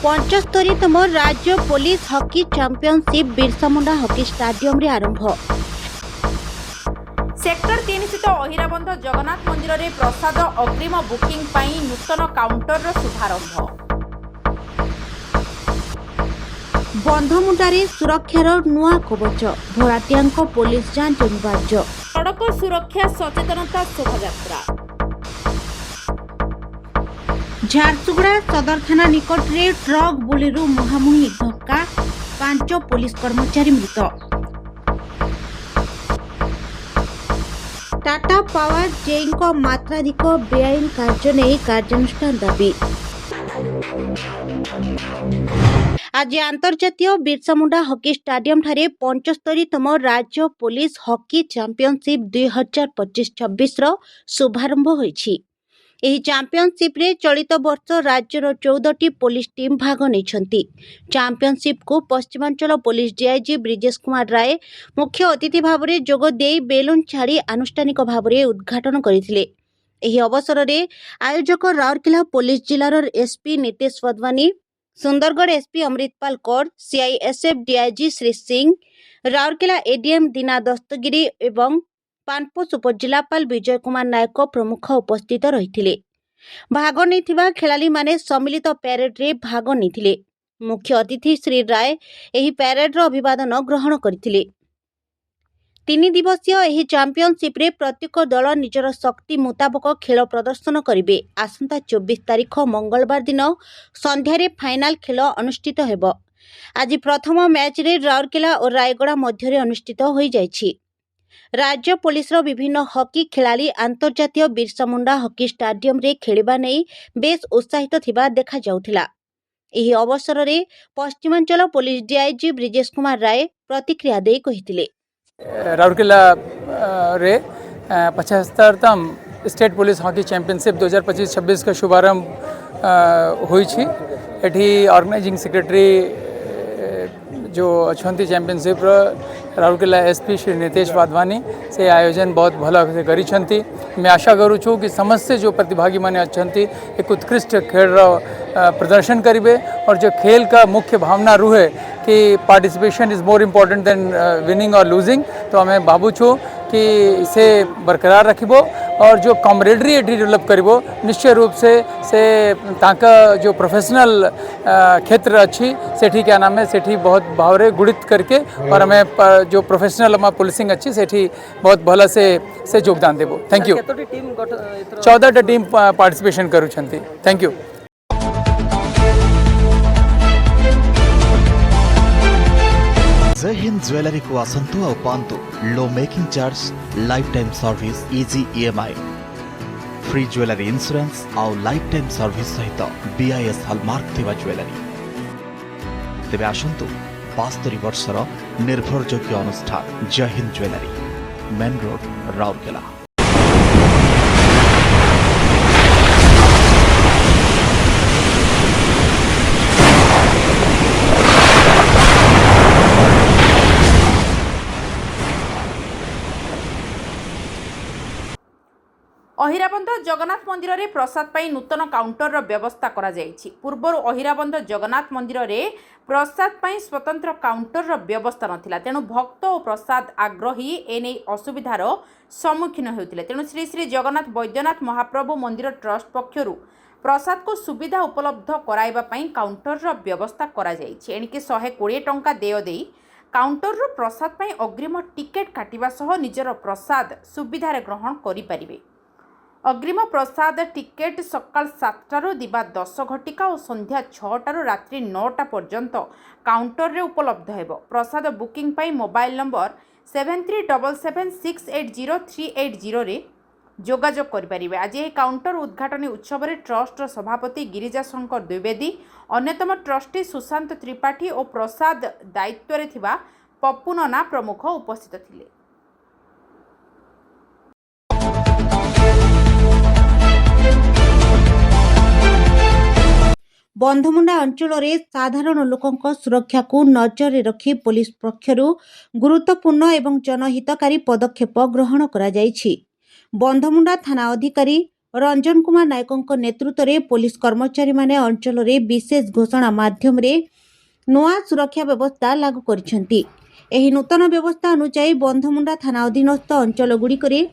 75तम राज्य police hockey championship Birsa Munda hockey stadium रे आरंभ। सेक्टर 3 स्थित अहिराबंध जगन्नाथ मंदिर में प्रसाद अग्रिम बुकिंग पाई नूतन काउंटर शुभारंभ। बंधमुंडारे सुरक्षार नुआ कवच, भड़ाटिया पुलिस जांच अनिवार्य। सड़क सुरक्षा सचेतनता शोभायात्रा। झारसुगुड़ा सदर थाना निकट रे ट्रक बुलेरो मुहांमुही धक्का, 5 पुलिस कर्मचारी मृत। टाटा पावर जेई मात्राधिक बेआईन कार्य नहीं कार्यानुष्ठान दाबी। आज अंतर्जातीय बिरसा मुंडा हॉकी स्टेडियम ठारे 75तम राज्य पुलिस हॉकी चैंपियनशिप 2025-26 रो शुभारंभ होईछि। एही चैंपियनशिप रे चलित वर्ष राज्यर 14टी पुलिस टीम भाग नेछंती। चैंपियनशिप को पश्चिमांचल पुलिस डीआईजी ब्रिजेश कुमार राय मुख्य अतिथि भाव में जोग देई बेलून छाड़ी आनुष्ठानिक भाव में उद्घाटन करथिले। एही अवसर रे आयोजक राउरकेला पुलिस जिलार SP Nitesh Wadhwani, Sundargarh SP Amritpal Kaur, CISF DIG Shri Singh, Rourkela ADM Dina Dastagiri एवं पानपोष उपजिलापाल विजय कुमार नायक प्रमुख उपस्थित रहिथिले। भाग नैथिबा खेलाड़ी माने सम्मिलित पैरेड रे भाग नैथिले। मुख्य अतिथि श्री राय एही पैरेड रो अभिवादन ग्रहण करथिले। 3 दिवसीय एही चैंपियनशिप रे प्रत्येक दल निजर शक्ति मुताबक खेल प्रदर्शन करिवे। आसंता 24 तारिख मंगलवार दिन संध्यारे फाइनाल खेल अनुष्ठित हेबो। आज प्रथम मैच रे राउरकेला और रायगड़ा मध्य रे अनुष्ठित होई जायछि। राज्य पुलिस रो विभिन्न हॉकी खिलाड़ी अंतर्जातीय बिरसा मुंडा हॉकी स्टेडियम रे खेलिबा नै बेस उत्साहित थिबा देखा जाउथिला। एही अवसर रे पश्चिमांचल पुलिस डीआईजी ब्रिजेश कुमार राय प्रतिक्रिया देई कहिथिले। राउरकेला रे 75तम स्टेट पुलिस हॉकी चैंपियनशिप 2025-26 का शुभारंभ हुई। एठी ऑर्गेनाइजिंग सेक्रेटरी जो अच्छी चैंपियनशिप राउरकेला एसपी श्री नितेश वाधवानी से आयोजन बहुत भल से करिसेंती। मैं आशा करूँ कि समस्त जो प्रतिभागी माने अच्छी एक उत्कृष्ट खेल प्रदर्शन करेंगे और जो खेल का मुख्य भावना रुहे कि participation is more important then winning और लूजिंग, तो हमें भावु छूँ कि इसे बरकरार रखिबो और जो कॉमरेडरी एटी डेवलप करिबो निश्चय रूप से ताका जो प्रोफेशनल क्षेत्र अच्छी सेठी क्या नाम है सेठी बहुत भावरे गुड़ित करके और हमें जो प्रोफेशनल हमारा पुलिसिंग अच्छी सेठी बहुत भल से योगदान देबो। Thank you. 14टा टीम पार्टिसिपेशन करूछंती। Thank you. Jai Hind jewellery को आसंतु और पांतु low making charge, life time service, easy EMI, free jewellery insurance और लाइफ टाइम सर्विस सहित बीआईएस हॉलमार्क थिबा ज्वेलरी। तेबे आसंतु 72 वर्षर निर्भरयोग्य अनुष्ठान Jai Hind jewellery, main road, Rourkela. Ahirabandh Jagannath मंदिर में प्रसाद पाई नूतन काउंटर व्यवस्था करा जायछि। पूर्व अहिराबंध जगन्नाथ मंदिर में प्रसाद पाई स्वतंत्र काउंटर व्यवस्था नथिला, तेणु भक्त और प्रसाद आग्रही एने असुविधार सम्मुखीन होउतिले। तेणु श्री श्री जगन्नाथ वैद्यनाथ महाप्रभु मंदिर ट्रस्ट पक्षरु प्रसाद को सुविधा उपलब्ध कराइबा पाई काउंटर व्यवस्था करा जायछि। एणिके 120 टंका देय देई काउंटर प्रसाद पाई अग्रिम टिकेट काटिबा सह निजर प्रसाद सुविधार ग्रहण करि परिबे। अग्रिम प्रसाद टिकेट सकाल 7टारू दिबा 10 घटिका और संध्या 6टारू रात्रि 9टा पर्यंत काउंटर रे उपलब्ध हेबो। प्रसाद बुकिंग पाई मोबाइल नंबर 7377680380 रे जोगाजोग करि परिबे। आज यह काउंटर उद्घाटन उत्सव में ट्रस्ट सभापति गिरिजा शंकर द्विवेदी, अन्यतम ट्रस्टी सुशांत त्रिपाठी और प्रसाद दायित्व रे थिबा पप्पू नना प्रमुख उपस्थित थिले। बंधमुंडा अंचल में साधारण लोकों सुरक्षा को नजर रखी पुलिस पक्षरु गुरुत्वपूर्ण एवं जनहितकारी पदक्षेप ग्रहण करा जायछि। बंधमुंडा थाना अधिकारी रंजन कुमार नायकଙ୍କ ନେତୃତ୍ୱରେ पुलिस कर्मचारी अंचल में विशेष घोषणा माध्यम नुआ सुरक्षा व्यवस्था लागू करिसेंती। एही नूतन व्यवस्था अनुसार बंधमुंडा थाना अधीनस्थ अंचलगुड़िकरे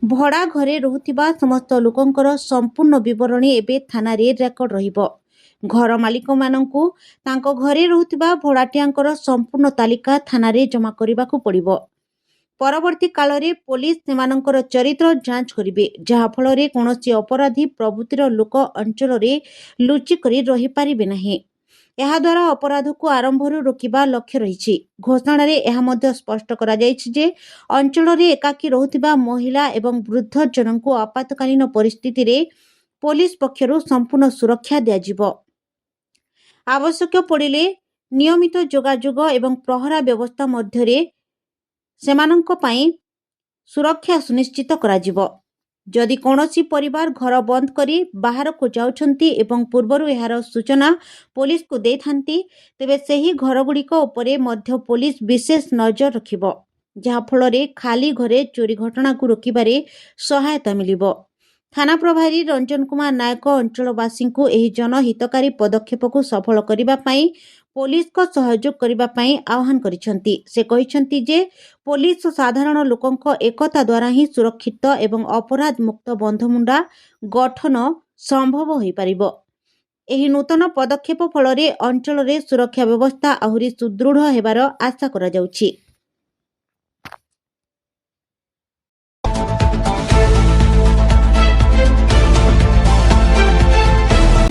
भड़ा घरे रहुथिबा समस्त लोकंकर संपूर्ण विवरणी एबे थाना रे रेकर्ड रहिबो। घर मालिक मानंकु तांको घरे रहुथिबा भड़ाटियांकर संपूर्ण तालिका थाना रे जमा करिबाकू पड़िबो। परवर्ती काल रे पुलिस सेमानंकर चरित्र जांच करिबे, जहा फल रे कोनोसी अपराधी प्रवृत्तिर लोक अंचल रे लुचि करी रहि पारिबे नाही। ଏହା ଦ୍ୱାରା ଅପରାଧକୁ ଆରମ୍ଭରୁ ରୋକିବା ଲକ୍ଷ୍ୟ ରହିଛି। ଘୋଷଣାରେ ଏହା ମଧ୍ୟ ସ୍ପଷ୍ଟ କରାଯାଇଛି ଯେ ଅଞ୍ଚଳରେ ଏକାକୀ ରହୁଥିବା ମହିଳା ଏବଂ ବୃଦ୍ଧ ଜଣଙ୍କୁ ଆପାତକାଳୀନ ପରିସ୍ଥିତିରେ ପୋଲିସ ପକ୍ଷରୁ ସମ୍ପୂର୍ଣ୍ଣ ସୁରକ୍ଷା ଦିଆଯିବ। ଆବଶ୍ୟକ ପଡ଼ିଲେ ନିୟମିତ ଯୋଗାଯୋଗ ଏବଂ ପ୍ରହରା ବ୍ୟବସ୍ଥା ମଧ୍ୟରେ ସେମାନଙ୍କ ପାଇଁ ସୁରକ୍ଷା ସୁନିଶ୍ଚିତ କରାଯିବ। जदि कौनसी परिवार घर बंद करी बाहर को जाउछंती एवं पूर्वरु एहार सूचना पुलिस को देथांती तेबे सेही घरगुड़िक उपरे मध्य पुलिस विशेष नजर रखिबो, जहा फल रे खाली घरे चोरी घटना को रोकिबारे सहायता मिलिबो। थाना प्रभारी रंजन कुमार नायक अंचलवासी को एही जनहितकारी पदक्षेप को सफल करिबा पई पुलिस को सहयोग करिबा पई आह्वान करिसंती। से कहिसंती जे पुलिस साधारण लोकंक एकता द्वारा ही सुरक्षित एवं अपराध मुक्त बंधमुंडा गठन संभव होई परिबो। एही नूतन पदक्षेप फल रे अंचल रे सुरक्षा व्यवस्था आहुरी सुदृढ़ हेबार आशा करा जाउछि।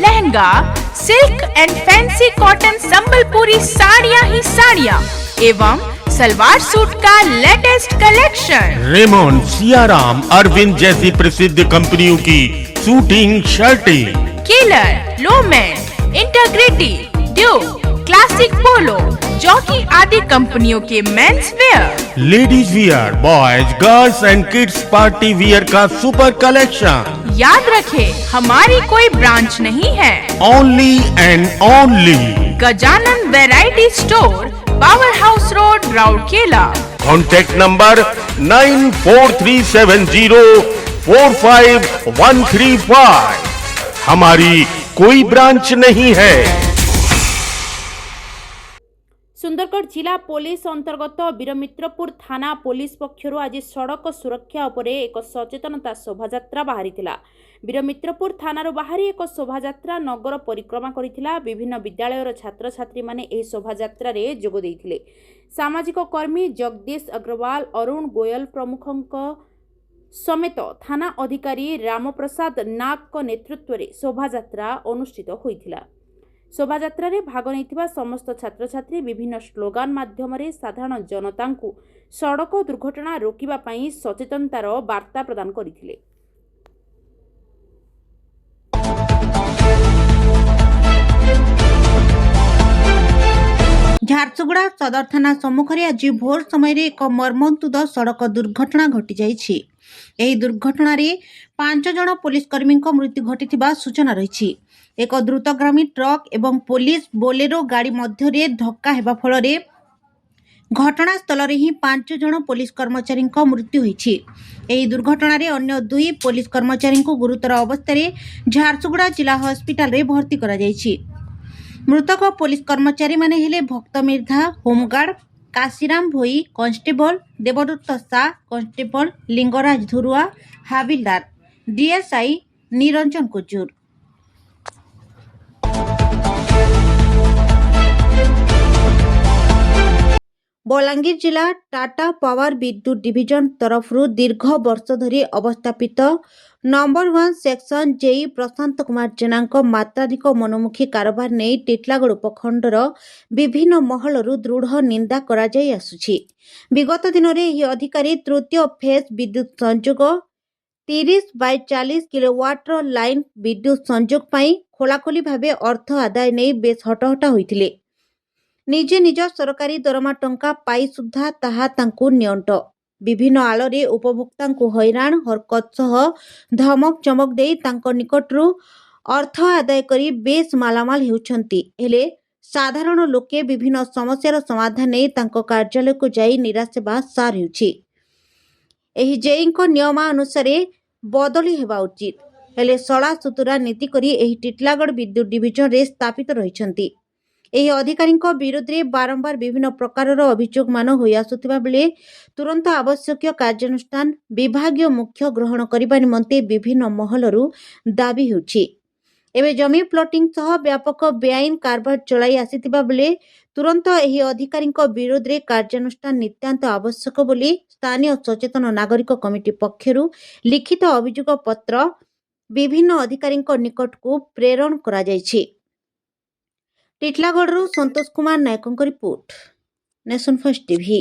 Lehenga, silk and fancy cotton Sambalpuri साड़ियाँ ही साड़ियाँ एवं सलवार सूट का latest collection. Raymond, Siyaram, Arvind जैसी प्रसिद्ध कंपनियों की शूटिंग शर्टें, Killer, Lawman, integrity, Duke, Classic Polo, Jockey आदि कंपनियों के men's wear, ladies wear, boys, girls and kids party wear का सुपर कलेक्शन। याद रखें, हमारी कोई ब्रांच नहीं है, only and only Gajanan variety store, power house road, Rourkela. Contact number 9437045135। हमारी कोई ब्रांच नहीं है। सुंदरगढ़ जिला पुलिस अंतर्गत वीरमित्रपुर थाना पुलिस पक्षरु आज सड़क सुरक्षा उपरे एक सचेतनता शोभायात्रा बाहरी वीरमित्रपुर थानार बाहरी एक शोभायात्रा नगर परिक्रमा करिथिला। विभिन्न विद्यालयर छात्र छात्री माने एही शोभायात्रा रे जोग देइथिले। सामाजिक कर्मी जगदीश अग्रवाल, अरुण गोयल प्रमुखक समेत थाना अधिकारी रामप्रसाद नाग को नेतृत्व रे शोभायात्रा अनुष्ठित होइथिला। शोभायात्रा रे भाग नैथिबा समस्त छात्र छात्री विभिन्न स्लोगान माध्यम रे साधारण जनता को सड़क दुर्घटना रोकिबा पई सचेतनतार वार्ता प्रदान करिथिले। झारसुगुड़ा सदर थाना सम्मुख में आज भोर समय एक मर्मन्तुद सड़क दुर्घटना घटी जाइछि। एही दुर्घटना रे 5 जन पुलिसकर्मी मृत्यु घटिथिबा सूचना रही। एक द्रुतगामी ट्रक एवं पुलिस बोलेरो गाड़ी मध्य धक्का हेबा फल रे घटनास्थल रे ही 5 जन पुलिस कर्मचारी मृत्यु होइछि। एही दुर्घटना रे अन्य 2 पुलिस कर्मचारी को गुरुतर अवस्था रे झारसुगुड़ा जिला हॉस्पिटल रे भर्ती करा जाइछि। मृतक पुलिस कर्मचारी माने हेले भक्त मिर्धा होमगार्ड, काशीराम भोई कांस्टेबल, देवदत्त सा कांस्टेबल, लिंगराज धुरुआ हाविलदार, डीएसआई निरंजन कुजूर। बलांगीर जिला टाटा पावर विद्युत डिविजन तरफरु दीर्घ वर्ष धरी अवस्थापित number 1 section JEE Prashant Kumar जेना मात्राधिक मनोमुखी कारबार नहीं टिटलागड़ उपखंडर विभिन्न महलरू दृढ़ निंदा करा जाई आसुछि। विगत दिन में यह अधिकारी तृतीय फेज विद्युत संजोग 30/40 किलोवाटर लाइन विद्युत संजोग पाई खोलाखोली भावे अर्थ आदाय नहीं बेस हटहटा होइथिले। निजे निज सरकारी दरमा टंका पाई सुधा ताहा तांकु नियंट। विभिन्न आलोरे उपभोक्ता को हैरान हरकत सह धमक चमक देई तांको निकटरू अर्थ आदाय करी बेस मालामाल हेउछंती। हेले साधारण लोके विभिन्न समस्यार समाधान नहीं तांको कार्यालय को जाई निराशा सार हेउछि। एही जेईंको नियमानुसार बदली हेबा उचित। ହେଲେ ଶଳା ସୁତୁରା ନୀତି କରି ଏହି ଟିଟିଲାଗଡ଼ ବିଦ୍ୟୁତ ଡିଭିଜନରେ ସ୍ଥାପିତ ରହିଛନ୍ତି। ଏହି ଅଧିକାରୀଙ୍କ ବିରୋଧରେ ବାରମ୍ବାର ବିଭିନ୍ନ ପ୍ରକାରର ଅଭିଯୋଗମାନ ହୋଇ ଆସୁଥିବା ବେଳେ ତୁରନ୍ତ ଆବଶ୍ୟକୀୟ କାର୍ଯ୍ୟାନୁଷ୍ଠାନ ବିଭାଗୀୟ ମୁଖ୍ୟ ଗ୍ରହଣ କରିବା ନିମନ୍ତେ ବିଭିନ୍ନ ମହଲରୁ ଦାବି ହେଉଛି। ଏବେ ଜମି ପ୍ଲଟିଂ ସହ ବ୍ୟାପକ ବେଆଇନ କାରବାର ଚଳାଇ ଆସିଥିବା ବେଳେ ତୁରନ୍ତ ଏହି ଅଧିକାରୀଙ୍କ ବିରୋଧରେ କାର୍ଯ୍ୟାନୁଷ୍ଠାନ ନିତାନ୍ତ ଆବଶ୍ୟକ ବୋଲି ସ୍ଥାନୀୟ ସଚେତନ ନାଗରିକ କମିଟି ପକ୍ଷରୁ ଲିଖିତ ଅଭିଯୋଗ ପତ୍ର ବିଭିନ୍ନ ଅଧିକାରୀଙ୍କ ନିକଟକୁ ପ୍ରେରଣ କରାଯାଇଛି। ଟିଟିଲାଗଡ଼ରୁ ସନ୍ତୋଷ କୁମାର ନାୟକଙ୍କ ରିପୋର୍ଟ, ନେସନ୍ ଫାର୍ଷ୍ଟ ଟିଭି।